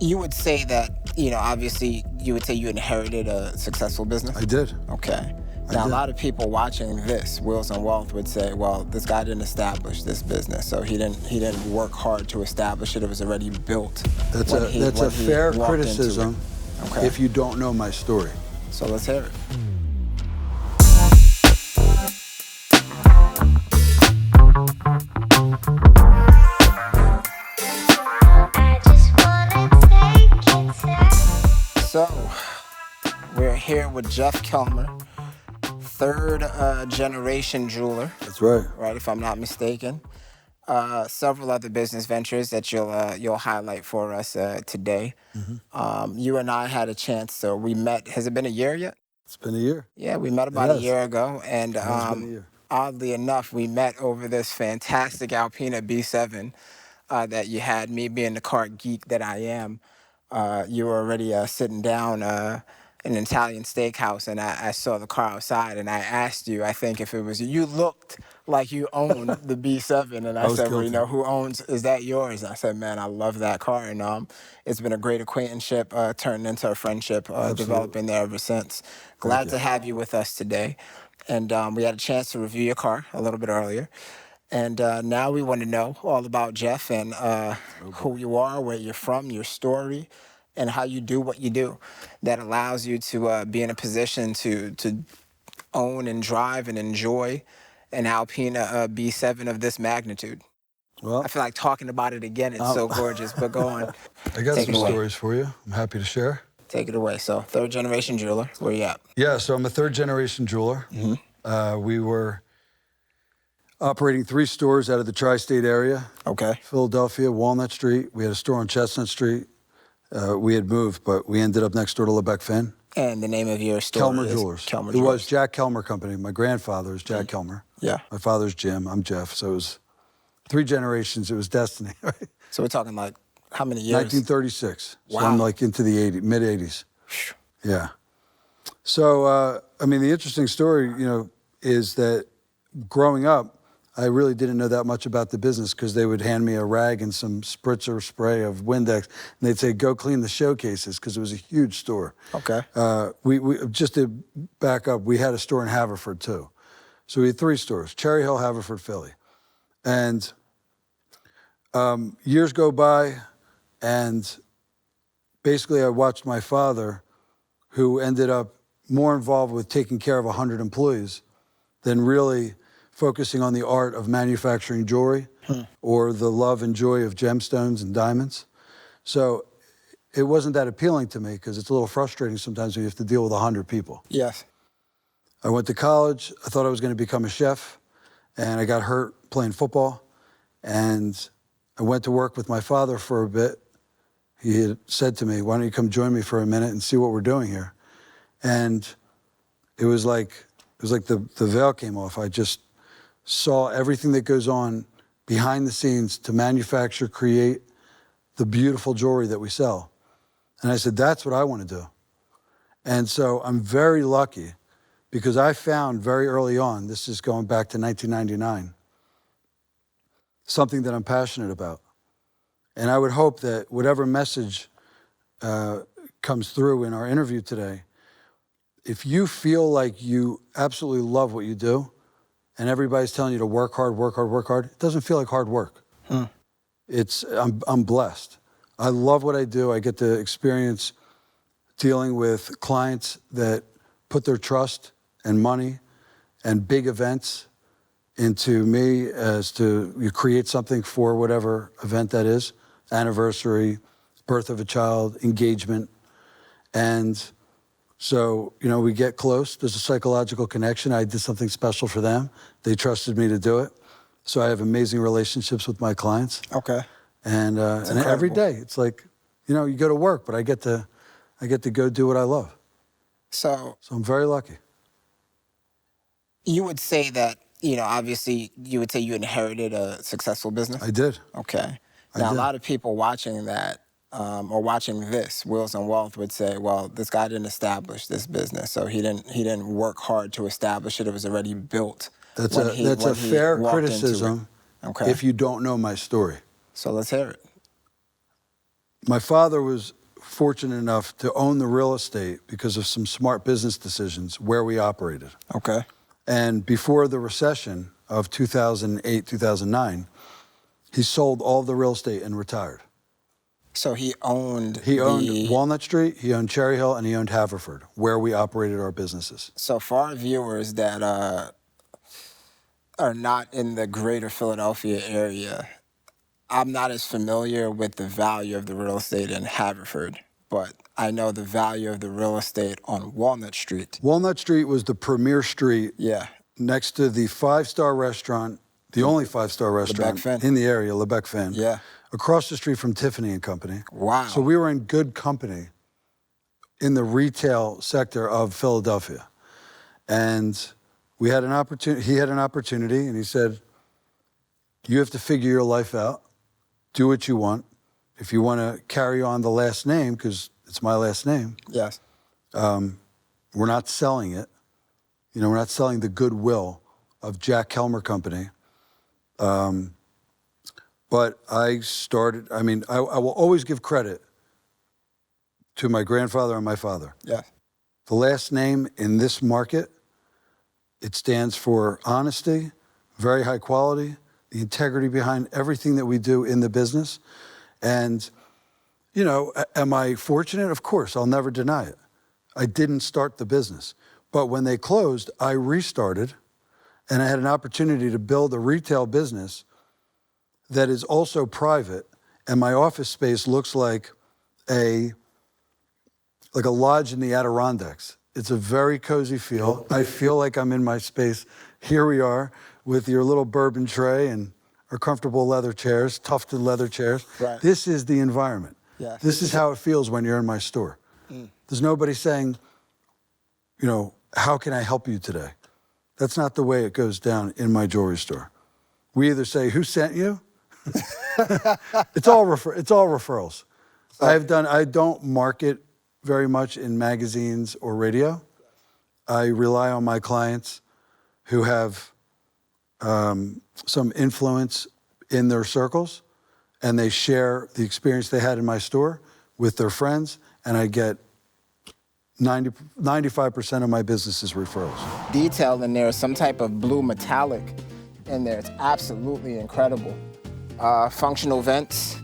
You would say that, obviously you would say you inherited a successful business? I did. Okay. Now, a lot of people watching this, Wheels and Wealth, would say, well, this guy didn't establish this business, so he didn't work hard to establish it. It was already built. That's a fair criticism if you don't know my story. So let's hear it. So, we're here with Jeff Kellmer, third generation jeweler. That's right. Right, if I'm not mistaken. Several other business ventures that you'll highlight for us today. Mm-hmm. You and I had a chance, so we met. Has it been a year yet? It's been a year. Yeah, we met about a year ago, and It has been a year. Oddly enough, we met over this fantastic Alpina B7 that you had. Me being the car geek that I am, you were already sitting down in an Italian steakhouse, and I saw the car outside, and I asked you, I think if it was you looked like you owned the B7, and I said, well, who owns, is that yours? And I said, man, I love that car, and it's been a great acquaintanceship, turned into a friendship, developing there ever since. Glad to have you with us today, and we had a chance to review your car a little bit earlier. And now we want to know all about Jeff and who you are, where you're from, your story, and how you do what you do that allows you to be in a position to own and drive and enjoy an Alpina B7 of this magnitude. Well, I feel like talking about it again. It's so gorgeous, but go on. I got some stories for you. I'm happy to share. Take it away. So, third generation jeweler, where you at? Yeah, so I'm a third generation jeweler. Mm-hmm. We were operating 3 stores out of the tri-state area. Okay. Philadelphia, Walnut Street. We had a store on Chestnut Street. We had moved, but we ended up next door to Lebec Finn. And the name of your store Kellmer is? Jewelers. Kellmer It Jewelers. was Jack Kellmer Company. My grandfather is Jack Kellmer. Yeah. My father's Jim. I'm Jeff. So it was 3 generations. It was destiny. Right? So we're talking like how many years? 1936. Wow. So I'm like into the mid-80s. Yeah. So, I mean, the interesting story, is that growing up, I really didn't know that much about the business because they would hand me a rag and some spritzer spray of Windex, and they'd say, go clean the showcases, because it was a huge store. Okay. We just to back up, we had a store in Haverford, too. So we had 3 stores, Cherry Hill, Haverford, Philly. And years go by, and basically I watched my father, who ended up more involved with taking care of 100 employees than really focusing on the art of manufacturing jewelry or the love and joy of gemstones and diamonds. So it wasn't that appealing to me because it's a little frustrating sometimes when you have to deal with 100 people. Yes. I went to college. I thought I was going to become a chef, and I got hurt playing football. And I went to work with my father for a bit. He had said to me, why don't you come join me for a minute and see what we're doing here? And it was like the veil came off. I just saw everything that goes on behind the scenes to manufacture, create the beautiful jewelry that we sell. And I said, that's what I want to do. And so I'm very lucky because I found very early on, this is going back to 1999, something that I'm passionate about. And I would hope that whatever message comes through in our interview today, if you feel like you absolutely love what you do, and everybody's telling you to work hard, work hard, work hard, it doesn't feel like hard work. I'm blessed. I love what I do. I get to experience dealing with clients that put their trust and money and big events into me as to you create something for whatever event that is, anniversary, birth of a child, engagement. And so, we get close. There's a psychological connection. I did something special for them. They trusted me to do it. So I have amazing relationships with my clients. Okay. And every day, it's like, you go to work, but I get to go do what I love. So I'm very lucky. You would say that, obviously, you would say you inherited a successful business? I did. Okay. Now, a lot of people watching that, or watching this, Wheels and Wealth, would say, well, this guy didn't establish this business, so he didn't work hard to establish it. It was already built. That's a fair criticism if you don't know my story. So let's hear it. My father was fortunate enough to own the real estate because of some smart business decisions where we operated. Okay. And before the recession of 2008, 2009, he sold all the real estate and retired. So he owned He owned Walnut Street, he owned Cherry Hill, and he owned Haverford, where we operated our businesses. So for our viewers that are not in the greater Philadelphia area, I'm not as familiar with the value of the real estate in Haverford, but I know the value of the real estate on Walnut Street. Walnut Street was the premier street next to the five-star restaurant, the only five-star restaurant in the area, Lebec Finn. Yeah. Across the street from Tiffany and Company. Wow. So we were in good company in the retail sector of Philadelphia. And we had an opportunity, he had an opportunity, and he said, you have to figure your life out, do what you want. If you want to carry on the last name, because it's my last name. Yes. We're not selling it. You know, we're not selling the goodwill of Jack Kellmer Company. But I started, I mean, I will always give credit to my grandfather and my father. Yeah. The last name in this market, it stands for honesty, very high quality, the integrity behind everything that we do in the business. And, you know, am I fortunate? Of course, I'll never deny it. I didn't start the business. But when they closed, I restarted, and I had an opportunity to build a retail business that is also private, and my office space looks like a lodge in the Adirondacks. It's a very cozy feel. I feel like I'm in my space. Here we are with your little bourbon tray and our comfortable leather chairs, tufted leather chairs. Right. This is the environment. Yes. This is how it feels when you're in my store. There's nobody saying, you know, how can I help you today? That's not the way it goes down in my jewelry store. We either say, who sent you? It's all referrals. I don't market very much in magazines or radio. I rely on my clients who have some influence in their circles, and they share the experience they had in my store with their friends, and I get 95% of my business is referrals. Detail in there, some type of blue metallic in there. It's absolutely incredible. Functional vents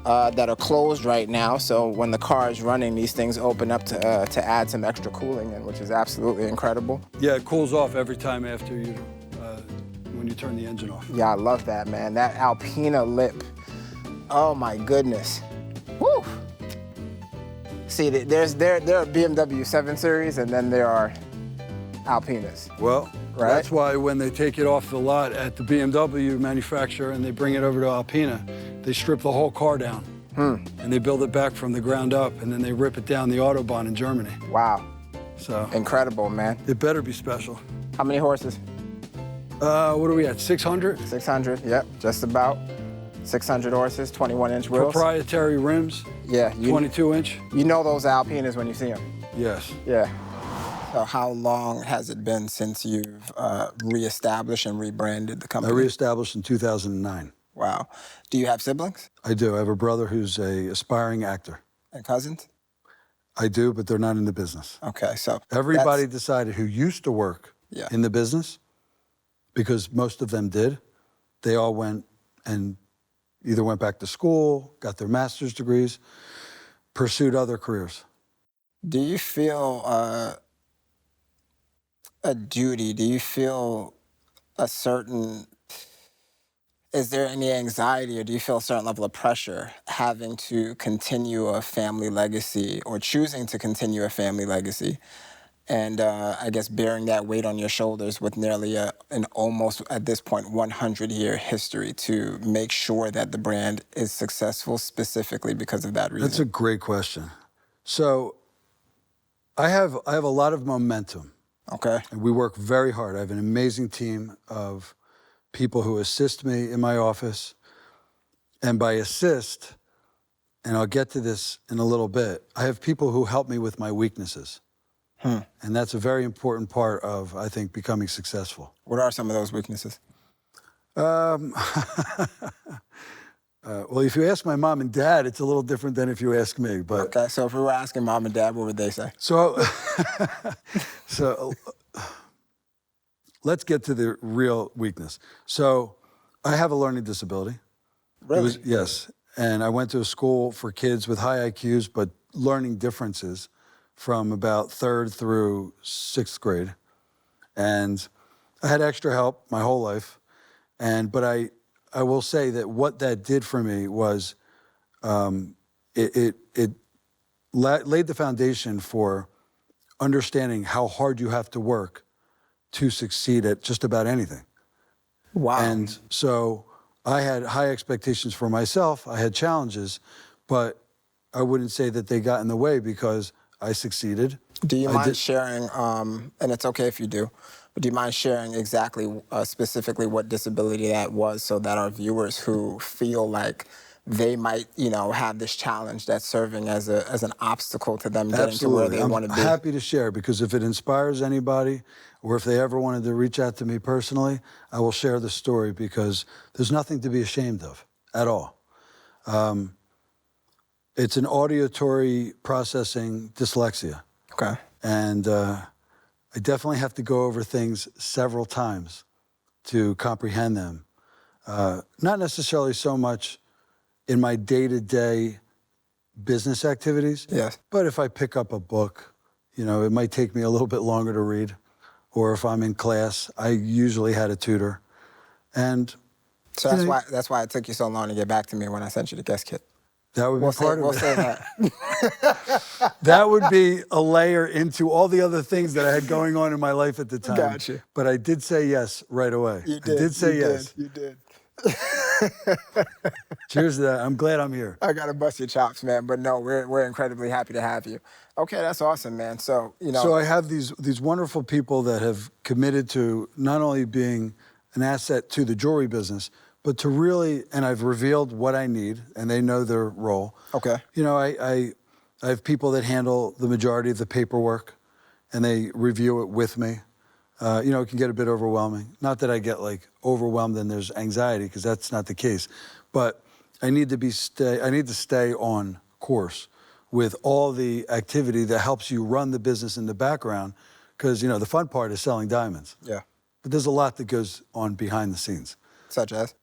that are closed right now, so when the car is running, these things open up to add some extra cooling in, which is absolutely incredible. Yeah, it cools off every time after you, when you turn the engine off. Yeah, I love that, man. That Alpina lip. Oh my goodness. Woo! See, there are BMW 7 Series, and then there are Alpinas. Well, right? That's why when they take it off the lot at the BMW manufacturer and they bring it over to Alpina, they strip the whole car down. And they build it back from the ground up, and then they rip it down the Autobahn in Germany. Wow. So incredible, man. It better be special. How many horses? What are we at, 600? 600, yep, just about. 600 horses, 21-inch wheels. Proprietary rims. Yeah. 22-inch. You know those Alpinas when you see them. Yes. Yeah. So how long has it been since you've reestablished and rebranded the company? I reestablished in 2009. Wow. Do you have siblings? I do. I have a brother who's a aspiring actor. And cousins? I do, but they're not in the business. Okay, so everybody decided who used to work in the business, because most of them did. They all went and either went back to school, got their master's degrees, pursued other careers. Do you feel a duty? Do you feel a certain, is there any anxiety, or do you feel a certain level of pressure having to continue a family legacy, or choosing to continue a family legacy, and I guess bearing that weight on your shoulders with nearly an almost, at this point, 100-year history to make sure that the brand is successful specifically because of that reason? That's a great question. So I have a lot of momentum. Okay. And we work very hard. I have an amazing team of people who assist me in my office. And by assist, and I'll get to this in a little bit, I have people who help me with my weaknesses. And that's a very important part of, I think, becoming successful. What are some of those weaknesses? Well, if you ask my mom and dad, it's a little different than if you ask me. But Okay, so if we were asking mom and dad, what would they say? so, so let's get to the real weakness. So I have a learning disability. Really? Yes. And I went to a school for kids with high IQs, but learning differences from about 3rd through 6th grade. And I had extra help my whole life. But I will say that what that did for me was it laid the foundation for understanding how hard you have to work to succeed at just about anything. Wow. And so I had high expectations for myself. I had challenges, but I wouldn't say that they got in the way because I succeeded. Do you mind sharing, and it's okay if you do, but do you mind sharing exactly, specifically what disability that was so that our viewers who feel like they might, have this challenge that's serving as an obstacle to them getting to where they want to be? I'm happy to share, because if it inspires anybody, or if they ever wanted to reach out to me personally, I will share the story, because there's nothing to be ashamed of at all. It's an auditory processing dyslexia. Okay. And I definitely have to go over things several times to comprehend them. Not necessarily so much in my day-to-day business activities. Yes. But if I pick up a book, it might take me a little bit longer to read. Or if I'm in class, I usually had a tutor. And so that's why it took you so long to get back to me when I sent you the guest kit. That would be part of it. We'll say that. That would be a layer into all the other things that I had going on in my life at the time. Gotcha. But I did say yes right away. You did. I did say yes. You did. Cheers to that. I'm glad I'm here. I gotta bust your chops, man. But no, we're incredibly happy to have you. Okay, that's awesome, man. So So I have these wonderful people that have committed to not only being an asset to the jewelry business, but to really, and I've revealed what I need, and they know their role. Okay. I have people that handle the majority of the paperwork, and they review it with me. It can get a bit overwhelming. Not that I get overwhelmed and there's anxiety, because that's not the case. But I need to stay on course with all the activity that helps you run the business in the background, because the fun part is selling diamonds. Yeah. But there's a lot that goes on behind the scenes. Such as?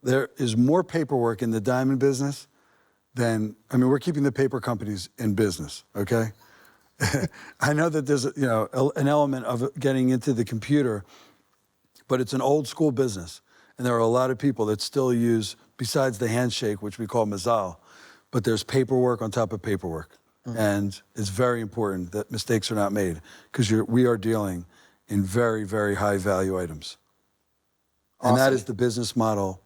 There is more paperwork in the diamond business than, we're keeping the paper companies in business, okay? I know that there's an element of getting into the computer, but it's an old school business. And there are a lot of people that still use, besides the handshake, which we call mazal, but there's paperwork on top of paperwork. Mm-hmm. And it's very important that mistakes are not made, because we are dealing in very, very high value items. Awesome. And that is the business model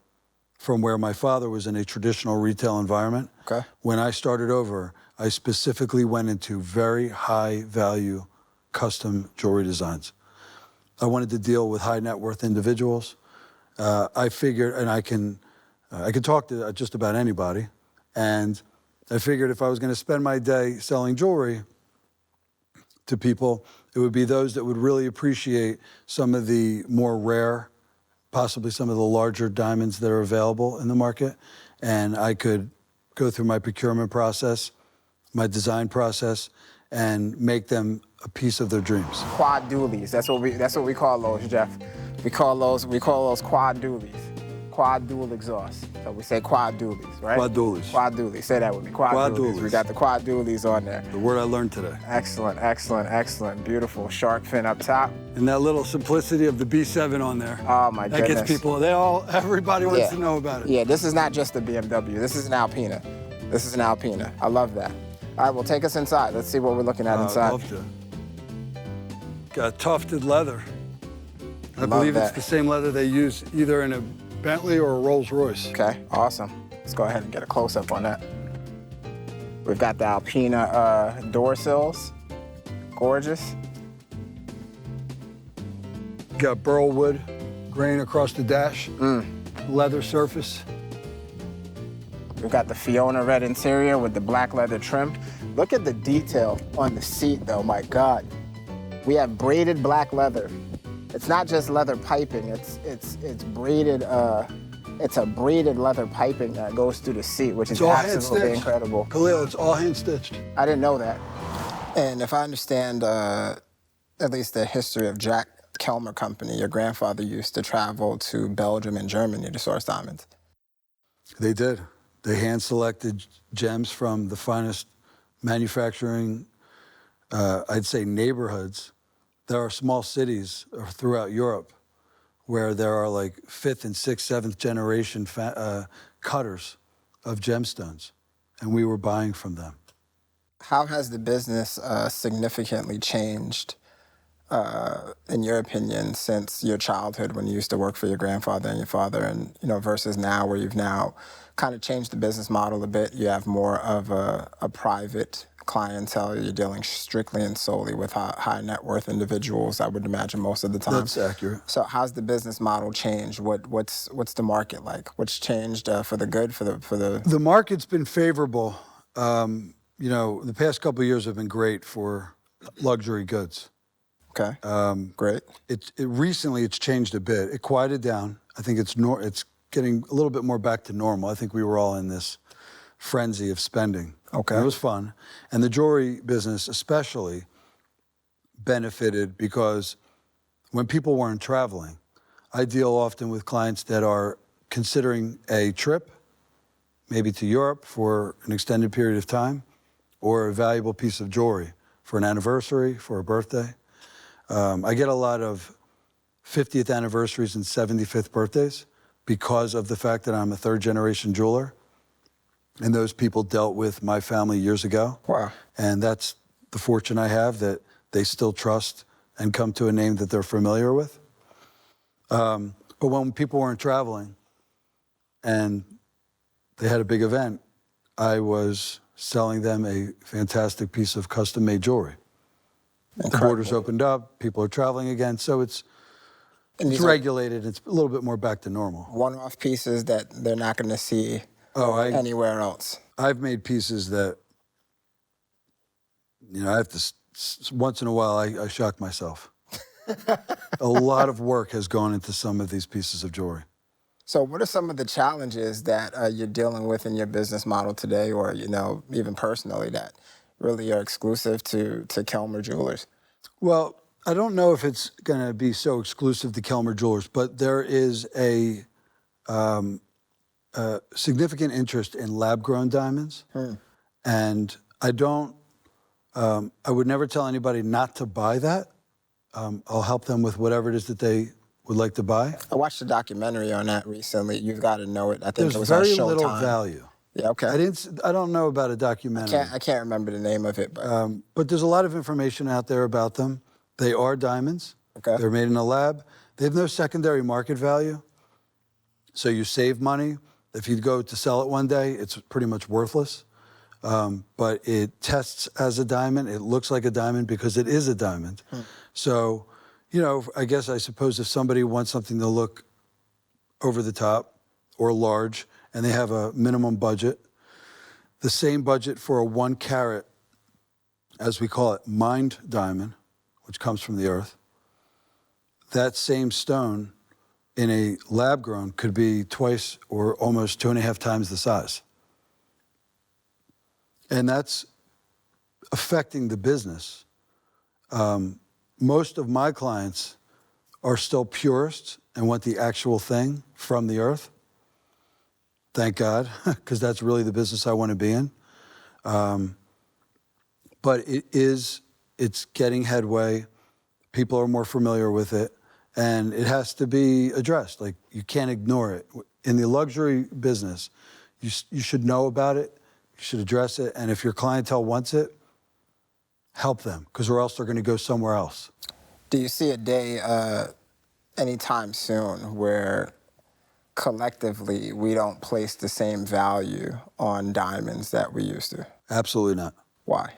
from where my father was in a traditional retail environment. Okay. When I started over, I specifically went into very high value custom jewelry designs. I wanted to deal with high net worth individuals. I figured, and I can talk to just about anybody. And I figured if I was going to spend my day selling jewelry to people, it would be those that would really appreciate some of the more rare, possibly some of the larger diamonds that are available in the market. And I could go through my procurement process, my design process, and make them a piece of their dreams. Quad dualies. That's what we call those, Jeff. We call those quad dualies. Quad dual exhaust. So we say quad dualies, right? Quad dualies. Quad dualies. Say that with me. Quad dualies. We got the quad dualies on there. The word I learned today. Excellent, excellent, excellent. Beautiful shark fin up top. And that little simplicity of the B7 on there. Oh my goodness. That gets people, everybody wants to know about it. Yeah, this is not just a BMW. This is an Alpina. This is an Alpina. I love that. All right, well, take us inside. Let's see what we're looking at inside. I'd love to. Got tufted leather. I believe it's the same leather they use either in a Bentley or a Rolls Royce. Okay, awesome. Let's go ahead and get a close-up on that. We've got the Alpina door sills. Gorgeous. Got burl wood grain across the dash. Leather surface. We've got the Fiona red interior with the black leather trim. Look at the detail on the seat though, my God. We have braided black leather. It's not just leather piping, it's braided It's a braided leather piping that goes through the seat, which is It's all hand absolutely stitched. incredible. Khalil, it's all hand stitched. I didn't know that. And if I understand at least the history of Jack Kellmer Company, your grandfather used to travel to Belgium and Germany to source diamonds. They did. They hand-selected gems from the finest manufacturing, I'd say, neighborhoods. There are small cities throughout Europe where there are like 5th and 6th, 7th generation cutters of gemstones, and we were buying from them. How has the business significantly changed, in your opinion, since your childhood when you used to work for your grandfather and your father, and versus now where you've now kind of changed the business model a bit? You have more of a private clientele. You're dealing strictly and solely with high net worth individuals, I would imagine, most of the time. That's accurate. So how's the business model changed? What's the market like? What's changed for the good, for the? The market's been favorable. The past couple of years have been great for luxury goods. Okay. Great. Recently it's changed a bit. It quieted down. I think it's getting a little bit more back to normal. I think we were all in this frenzy of spending. Okay. And it was fun. And the jewelry business especially benefited because when people weren't traveling, I deal often with clients that are considering a trip, maybe to Europe for an extended period of time, or a valuable piece of jewelry for an anniversary, for a birthday. I get a lot of 50th anniversaries and 75th birthdays because of the fact that I'm a third-generation jeweler, and those people dealt with my family years ago. Wow. And that's the fortune I have, that they still trust and come to a name that they're familiar with. But when people weren't traveling and they had a big event, I was selling them a fantastic piece of custom-made jewelry. Incredible. The borders opened up, people are traveling again, so it's regulated. It's a little bit more back to normal. One-off pieces that they're not going to see anywhere else. I've made pieces that, I have to, once in a while, I shock myself. A lot of work has gone into some of these pieces of jewelry. So what are some of the challenges that you're dealing with in your business model today, or, even personally, that really are exclusive to Kellmer Jewelers? Well, I don't know if it's going to be so exclusive to Kellmer Jewelers, but there is a significant interest in lab-grown diamonds. And I would never tell anybody not to buy that. I'll help them with whatever it is that they would like to buy. I watched a documentary on that recently. You've got to know it. I think There's it was on Showtime. very little value. Yeah, okay. I don't know about a documentary. I can't remember the name of it, but there's a lot of information out there about them. They are diamonds. Okay. They're made in a lab. They have no secondary market value, so you save money. If you go to sell it one day, it's pretty much worthless. But it tests as a diamond. It looks like a diamond because it is a diamond. So, I suppose if somebody wants something to look over the top or large, and they have a minimum budget, the same budget for a 1 carat, as we call it, mined diamond, which comes from the earth, that same stone in a lab grown could be twice or almost 2.5 times the size. And that's affecting the business. Most of my clients are still purists and want the actual thing from the earth. Thank God, because that's really the business I want to be in. But it's getting headway. People are more familiar with it, and it has to be addressed. Like, you can't ignore it. In the luxury business, you should know about it, you should address it, and if your clientele wants it, help them, because or else they're going to go somewhere else. Do you see a day anytime soon where collectively we don't place the same value on diamonds that we used to? Absolutely not. Why?